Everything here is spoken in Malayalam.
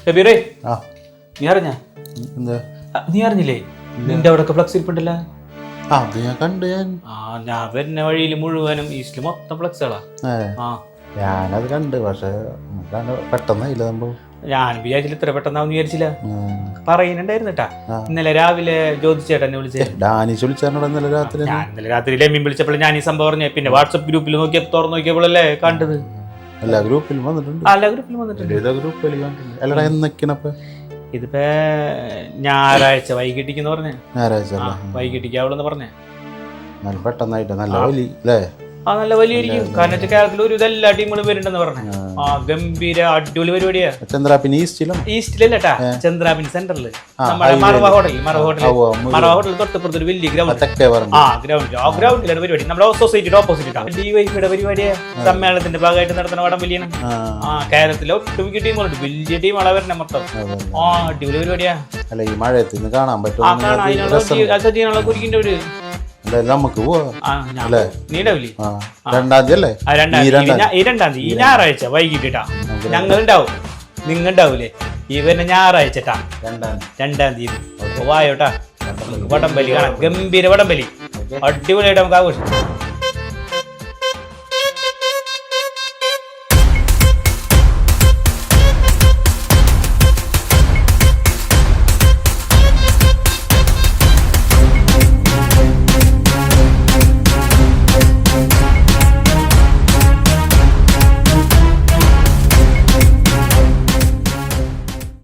ഷബീറേ ആ നീ അറിഞ്ഞ എന്താ നീ അറിഞ്ഞില്ലേ നിന്റെ അവിടെ ഫ്ലക്സ് ഇരിപ്പുണ്ടല്ലോ? ആ അത് ഞാൻ കണ്ട് ഞാൻ വരുന്ന വഴിയിൽ മുഴുവനും ഈസ്റ്റില് മൊത്തം ഫ്ലക്സുകളാ. ആ ഞാനത് കണ്ട്, പക്ഷെ പെട്ടെന്നില്ല സംഭവം. ഞാൻ വിചാരിച്ചില്ല ഇത്ര പെട്ടെന്നാവും വിചാരിച്ചില്ല. പറയുന്നുണ്ടായിരുന്നിട്ടാ ഇന്നലെ രാവിലെ ജ്യോതിച്ചേട്ടൻ എന്നെ വിളിച്ചേ. ഡാനിച്ച് വിളിച്ചാൽ ഇന്നലെ രാത്രി. ഞാൻ ഇന്നലെ രാത്രി ലെമ്മീൻ വിളിച്ചപ്പോൾ ഞാൻ ഈ സംഭവം പറഞ്ഞേ. പിന്നെ വാട്സപ്പ് ഗ്രൂപ്പിൽ തുറന്നു നോക്കിയപ്പോഴല്ലേ കണ്ടത്. എല്ലാ ഗ്രൂപ്പിലും വന്നിട്ടുണ്ട്. എല്ലാ ഗ്രൂപ്പിലും വന്നിട്ടുണ്ട്. ഏതാ ഗ്രൂപ്പിൽ കണ്ടിട്ടുണ്ട്? അല്ലടാ എന്നൊക്കെയാണപ്പ ഇതിപ്പോ ഞായറാഴ്ച വൈകിട്ടിക്ക് പറഞ്ഞേ. ഞായറാഴ്ച വൈകിട്ടിക്കാവുള്ളൂ പറഞ്ഞേ. നല്ല പെട്ടെന്നായിട്ട് നല്ല വലി അല്ലേ? ആ നല്ല വലിയായിരിക്കും. കാരണം കേരളത്തിൽ ഒരു എല്ലാ ടീമുകളും വരുന്നുണ്ടെന്ന് പറഞ്ഞു. ആ ഗംഭീര അടിപൊളി പരിപാടിയാ. ചന്ദ്രാപിൻ ഈസ്റ്റിലല്ലട്ടാ, ചന്ദ്രാപിൻ സെന്ററിൽ നമ്മുടെ മറവ ഹോട്ടൽ തൊട്ടപ്പുറത്തൊരു വലിയ ഗ്രൗണ്ട്. ആ ഗ്രൗണ്ടിലാണ് പരിപാടി. നമ്മുടെ സൊസൈറ്റിയുടെ ഓപ്പോസിറ്റ് ഡിവൈഫിയുടെ പരിപാടിയാ. സമ്മേളനത്തിന്റെ ഭാഗമായിട്ട് നടത്തുന്ന വടംവലിയാണ്. ആ കേരളത്തിലെ ഒട്ടുമിക്ക ടീമുകളുണ്ട്. വലിയ ടീമുകളാ വരുന്നത് മൊത്തം. ആ അടിപൊളി പരിപാടിയാ. അല്ല ഈ മഴയത്ത് കാണാൻ പറ്റും. സജീവനുള്ള കുരിക്കിന്റെ ഒരു നമുക്ക് നീ ഉണ്ടാവില്ലേ? 2-ാം തീയതി അല്ലേ? ഈ 2-ാം തീയതി ഈ ഞായറാഴ്ച വൈകിട്ടാ ഞങ്ങൾ ഉണ്ടാവും. നിങ്ങൾ ഉണ്ടാവൂലേ? ഈ വരുന്ന ഞായറാഴ്ചട്ടാ 2-ാം തീയതി വായോട്ടാ. വടംവലി കാണാം. ഗംഭീര വടംവലി. അടിപൊളിയായിട്ട് നമുക്ക് ആഘോഷിക്കാം.